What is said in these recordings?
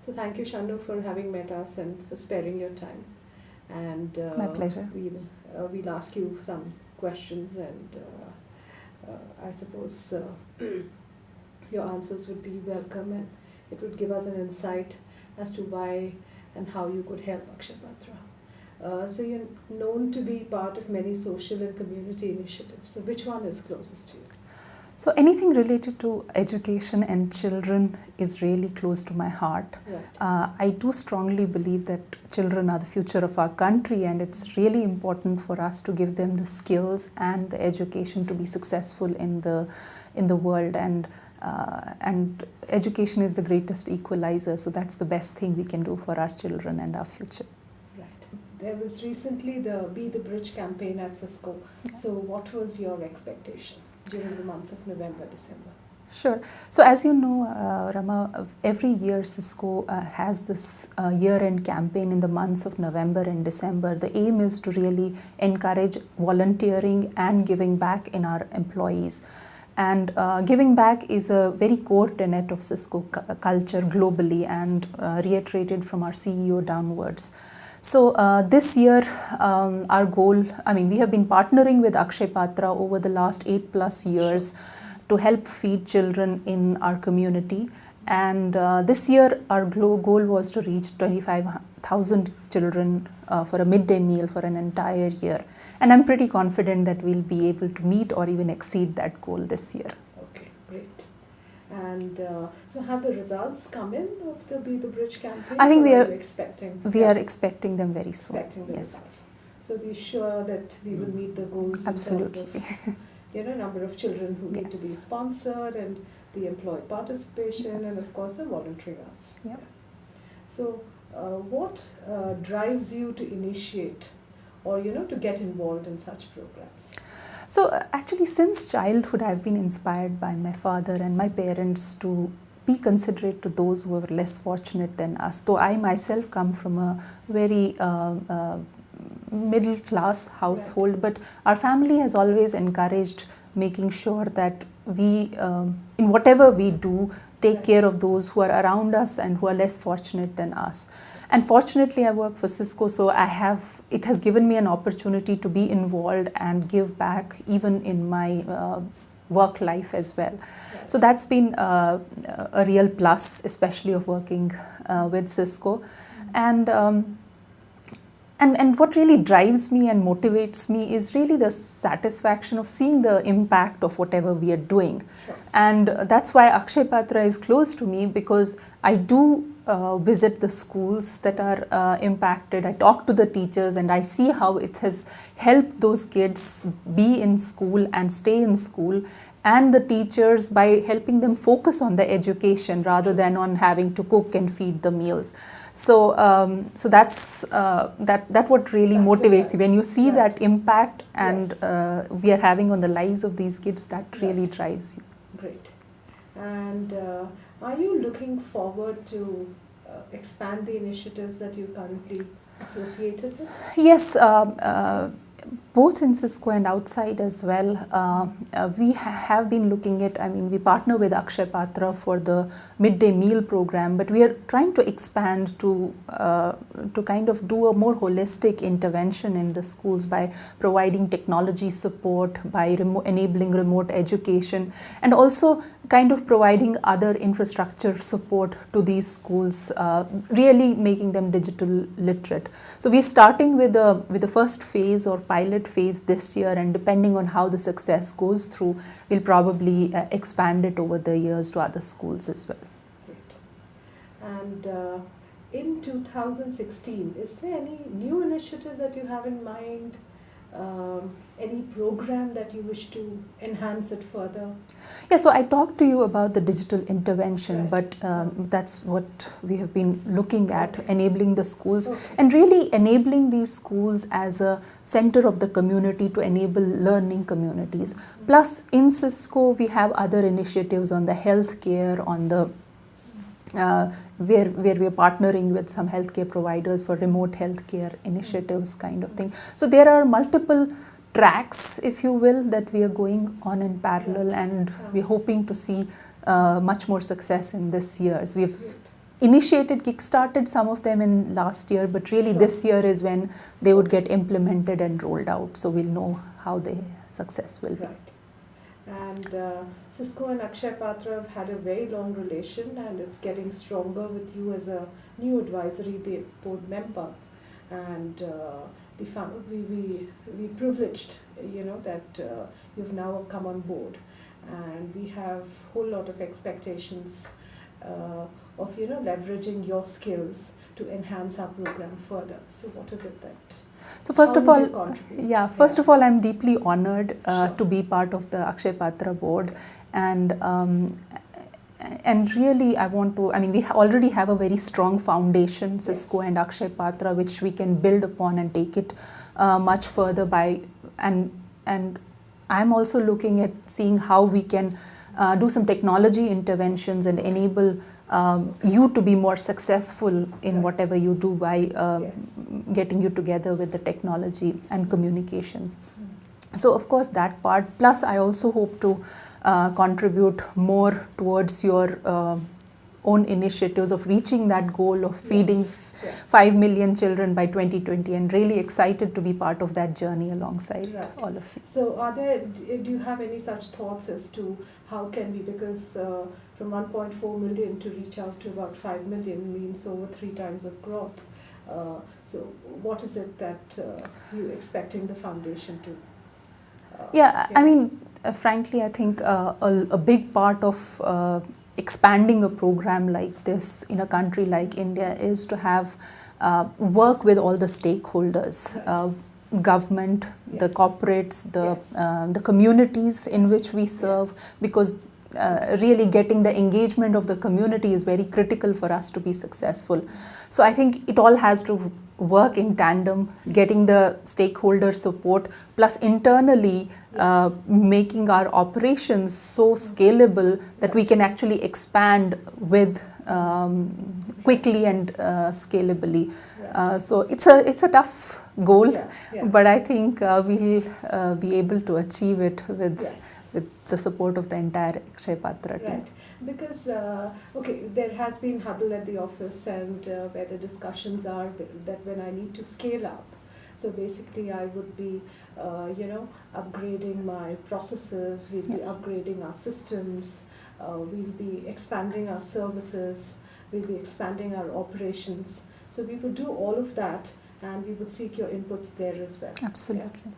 So thank you, Shannu, for having met us and for sparing your time. And My pleasure. We'll ask you some questions, and I suppose your answers would be welcome, and it would give us an insight as to why and how you could help Akshaya Patra. So you're known to be part of many social and community initiatives. So which one is closest to you? So anything related to education and children is really close to my heart. Right. I do strongly believe that children are the future of our country, and it's really important for us to give them the skills and the education to be successful in the world. And education is the greatest equalizer, so that's the best thing we can do for our children and our future. Right. There was recently the Be the Bridge campaign at Cisco. So what was your expectation during the months of November, December? Sure. So as you know, Rama, every year Cisco has this year-end campaign in the months of November and December. The aim is to really encourage volunteering and giving back in our employees. And giving back is a very core tenet of Cisco culture globally, and reiterated from our CEO downwards. So this year, our goal, we have been partnering with Akshaya Patra over the last 8+ years to help feed children in our community. And this year, our goal was to reach 25,000 children for a midday meal for an entire year. And I'm pretty confident that we'll be able to meet or even exceed that goal this year. Okay, great. And so have the results come in of the Be the Bridge campaign? I think we are expecting. We are expecting them very soon. Expecting the yes. results. So be sure that we will meet the goals. Absolutely. In terms of, number of children who need to be Yes. sponsored, and the employee participation, Yes. and of course the voluntary hours. Yeah. So what drives you to initiate or to get involved in such programs? So actually, since childhood, I've been inspired by my father and my parents to be considerate to those who are less fortunate than us. Though I myself come from a very middle class household, Right. but our family has always encouraged making sure that we, in whatever we do, take Right. care of those who are around us and who are less fortunate than us. And fortunately, I work for Cisco, so it has given me an opportunity to be involved and give back even in my work life as well. Right. So that's been a real plus, especially of working with Cisco. And what really drives me and motivates me is really the satisfaction of seeing the impact of whatever we are doing. Sure. And that's why Akshaya Patra is close to me, because I do visit the schools that are impacted. I talk to the teachers and I see how it has helped those kids be in school and stay in school, and the teachers by helping them focus on the education rather than on having to cook and feed the meals. So that's what really That's motivates you when you see Right. that impact and Yes. we are having on the lives of these kids. That really Right. drives you. Great. And are you looking forward to expand the initiatives that you're currently associated with? Yes, both in Cisco and outside as well. We have been looking at, we partner with Akshaya Patra for the midday meal program, but we are trying to expand to kind of do a more holistic intervention in the schools by providing technology support, by enabling remote education, and also kind of providing other infrastructure support to these schools, really making them digital literate. So we're starting with the first phase or pilot phase this year, and depending on how the success goes through, we'll probably expand it over the years to other schools as well. Great. And in 2016, is there any new initiative that you have in mind? Any program that you wish to enhance it further? Yeah, so I talked to you about the digital intervention, Right. but that's what we have been looking at, enabling the schools, Okay. and really enabling these schools as a center of the community to enable learning communities. Plus, in Cisco, we have other initiatives on the healthcare, on the where we are partnering with some healthcare providers for remote healthcare initiatives kind of thing. So there are multiple tracks, if you will, that we are going on in parallel, and we're hoping to see much more success in this year. So we've kickstarted some of them in last year, but really this year is when they would get implemented and rolled out. So we'll know how the success will be. Right. And Cisco and Akshaya Patra have had a very long relation, and it's getting stronger with you as a new advisory board member. And we privileged, that you've now come on board, and we have a whole lot of expectations of leveraging your skills to enhance our program further. So what is it that? So first How of would all, you contribute? first of all, I'm deeply honored Sure. to be part of the Akshaya Patra board, and really I want to. I mean, we already have a very strong foundation, Cisco and Akshaya Patra, which we can build upon and take it much further by. And I'm also looking at seeing how we can do some technology interventions and enable you to be more successful in whatever you do by getting you together with the technology and communications. So of course that part, plus I also hope to contribute more towards your own initiatives of reaching that goal of feeding 5 million children by 2020, and really excited to be part of that journey alongside all of you. So do you have any such thoughts as to how can we, because from 1.4 million to reach out to about 5 million means over 3 times of growth. So what is it that you're expecting the foundation to? I mean, frankly, I think a big part of expanding a program like this in a country like India is to have work with all the stakeholders, government, the corporates, the communities in which we serve, because really getting the engagement of the community is very critical for us to be successful. So I think it all has to work in tandem, getting the stakeholder support, plus internally making our operations so scalable that we can actually expand with quickly and scalably. So it's a tough goal, but I think we'll be able to achieve it with the support of the entire Akshaya Patra team. Because, there has been huddle at the office, and where the discussions are that when I need to scale up, so basically I would be, upgrading my processes, we'll be upgrading our systems, we'll be expanding our services, we'll be expanding our operations. So we would do all of that, and we would seek your inputs there as well. Absolutely.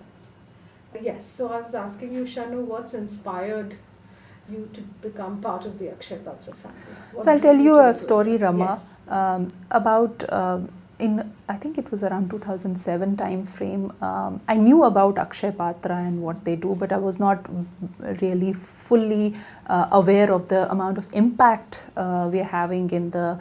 Yes, so I was asking you, Shannu, what's inspired you to become part of the Akshaya Patra family? So I'll tell you a story, Rama, about I think it was around 2007 time frame. I knew about Akshaya Patra and what they do, but I was not really fully aware of the amount of impact we are having in the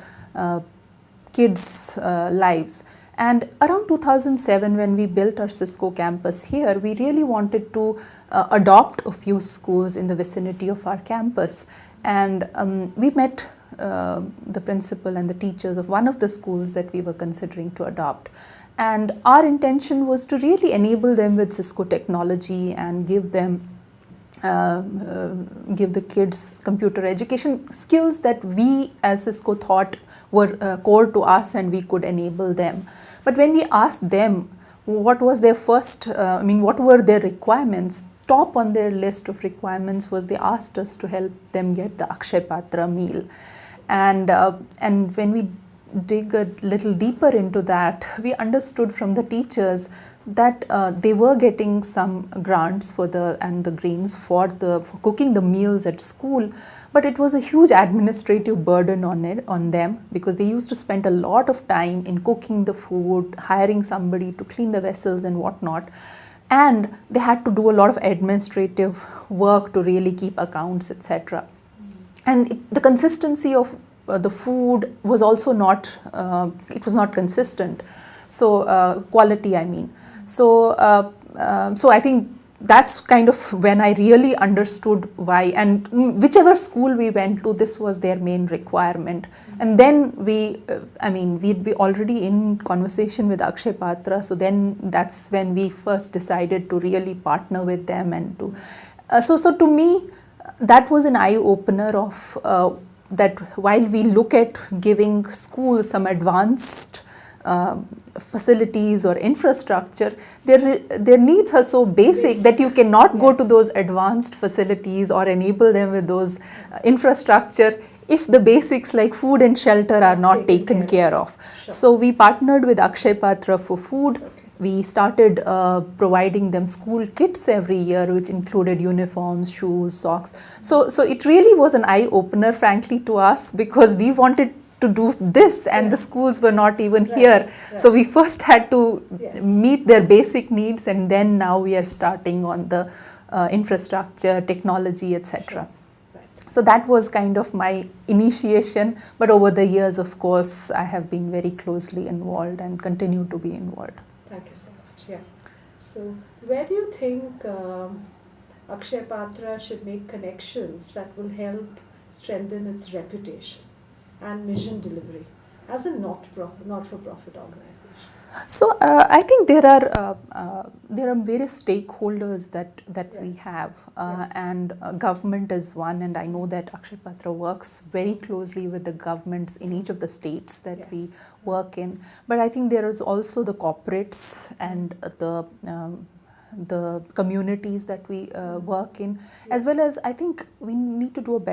kids' lives. And around 2007, when we built our Cisco campus here, we really wanted to adopt a few schools in the vicinity of our campus. And we met the principal and the teachers of one of the schools that we were considering to adopt. And our intention was to really enable them with Cisco technology and give them give the kids computer education skills that we as Cisco thought were core to us and we could enable them. But when we asked them what was their first, what were their requirements, top on their list of requirements was they asked us to help them get the Akshaya Patra meal. And when we dig a little deeper into that, we understood from the teachers that they were getting some grants for the grains for cooking the meals at school, but it was a huge administrative burden on them, because they used to spend a lot of time in cooking the food, hiring somebody to clean the vessels and whatnot, and they had to do a lot of administrative work to really keep accounts, etc. And the consistency of the food was also not consistent. So quality, I mean. So I think that's kind of when I really understood why, and whichever school we went to, this was their main requirement. And then we'd be already in conversation with Akshaya Patra, so then that's when we first decided to really partner with them and to, so to me, that was an eye-opener of that while we look at giving schools some advanced facilities or infrastructure, their needs are so basic that you cannot go to those advanced facilities or enable them with those infrastructure if the basics like food and shelter are not taken care of. Sure. So we partnered with Akshaya Patra for food. Okay. We started providing them school kits every year, which included uniforms, shoes, socks. So it really was an eye-opener, frankly, to us, because we wanted to do this and the schools were not even here. Right. So we first had to meet their basic needs, and then now we are starting on the infrastructure, technology, etc. Sure. So that was kind of my initiation, but over the years, of course, I have been very closely involved and continue to be involved. Thank you so much. Yeah. So where do you think Akshaya Patra should make connections that will help strengthen its reputation and mission delivery as a not-for-profit organization? So I think there are various stakeholders that we have, and government is one, and I know that Akshaya Patra works very closely with the governments in each of the states that we work in. But I think there is also the corporates and the communities that we work in, as well as I think we need to do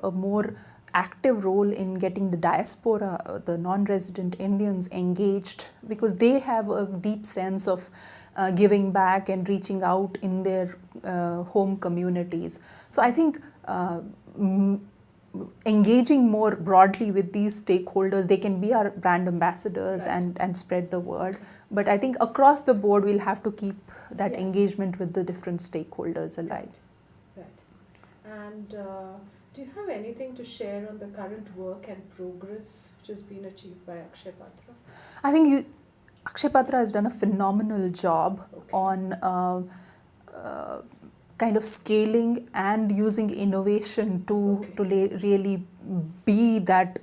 a more active role in getting the diaspora, the non-resident Indians engaged, because they have a deep sense of giving back and reaching out in their home communities. So I think engaging more broadly with these stakeholders, they can be our brand ambassadors and spread the word. But I think across the board, we'll have to keep that engagement with the different stakeholders alive. Right. And do you have anything to share on the current work and progress which has been achieved by Akshaya Patra? I think Akshaya Patra has done a phenomenal job on kind of scaling and using innovation to really be that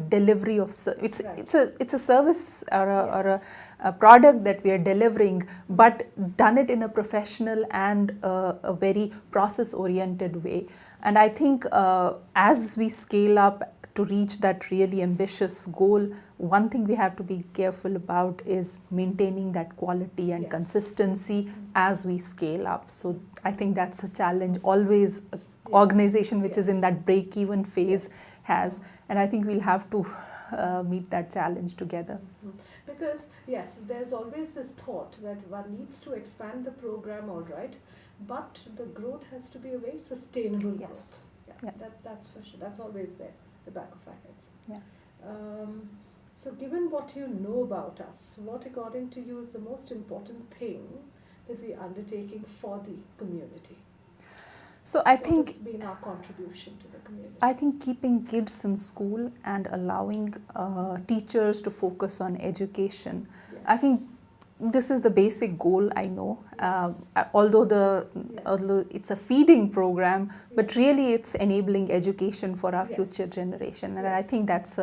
delivery of it's a service or a product that we are delivering, but done it in a professional and a very process oriented way. And I think as we scale up to reach that really ambitious goal, one thing we have to be careful about is maintaining that quality and consistency as we scale up. So I think that's a challenge always an organization which is in that break-even phase has, and I think we'll have to meet that challenge together. Because there's always this thought that one needs to expand the program, all right, but the growth has to be a very sustainable growth. That's for sure. That's always there, the back of our heads. So given what you know about us, what according to you is the most important thing that we are undertaking for the community? So I think what has been our contribution to the community? I think keeping kids in school and allowing teachers to focus on education. I think this is the basic goal, I know, although it's a feeding program, but really it's enabling education for our future generation, and I think that's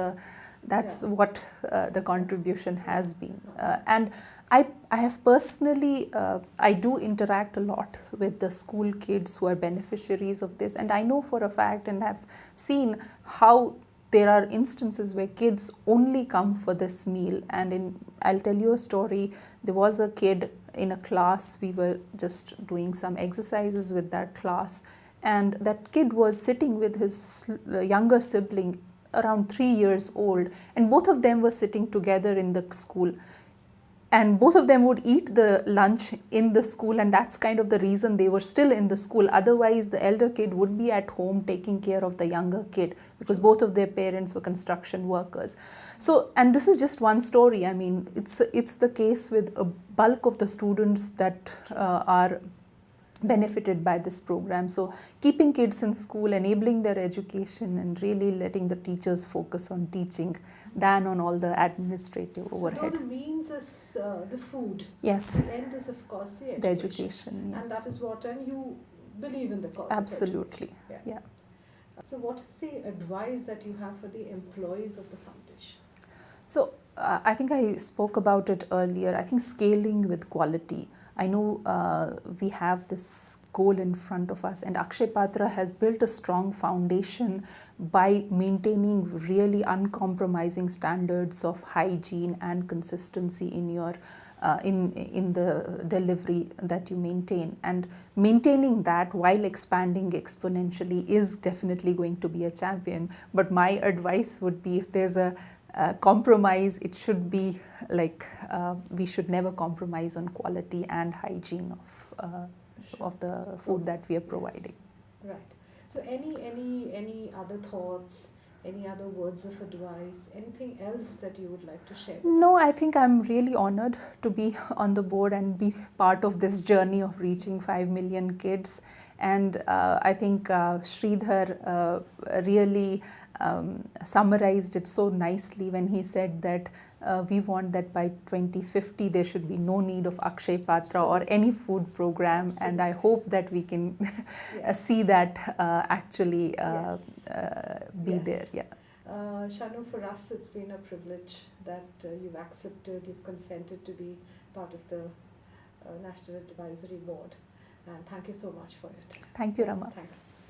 what the contribution has been. And I have personally, I do interact a lot with the school kids who are beneficiaries of this, and I know for a fact and have seen how there are instances where kids only come for this meal. And I'll tell you a story. There was a kid in a class, we were just doing some exercises with that class, and that kid was sitting with his younger sibling around 3 years old, and both of them were sitting together in the school. And both of them would eat the lunch in the school, and that's kind of the reason they were still in the school. Otherwise, the elder kid would be at home taking care of the younger kid, because both of their parents were construction workers. So, and this is just one story. I mean, it's the case with a bulk of the students that are benefited by this program. So keeping kids in school, enabling their education, and really letting the teachers focus on teaching than on all the administrative overhead. So the means is the food. Yes. The end is of course the education. The education, yes. And that is what, and you believe in the cause. Absolutely, yeah. So what is the advice that you have for the employees of the foundation? So I think I spoke about it earlier. I think scaling with quality. I know we have this goal in front of us, and Akshay Patra has built a strong foundation by maintaining really uncompromising standards of hygiene and consistency in your in the delivery that you maintain, and maintaining that while expanding exponentially is definitely going to be a champion. But my advice would be, if there's a compromise, it should be like we should never compromise on quality and hygiene of the food that we are providing. Yes. Right. So any other thoughts, any other words of advice, anything else that you would like to share with No, us? I think I'm really honored to be on the board and be part of this journey of reaching 5 million kids. And I think Sridhar really summarized it so nicely when he said that we want that by 2050 there should be no need of Akshay Patra or any food program. Absolutely. And I hope that we can Yes. see that actually Yes. be Yes. there. Yeah. Shannu, for us it's been a privilege that you've accepted, you've consented to be part of the National Advisory Board, and thank you so much for it. Thank you, Rama. Thanks.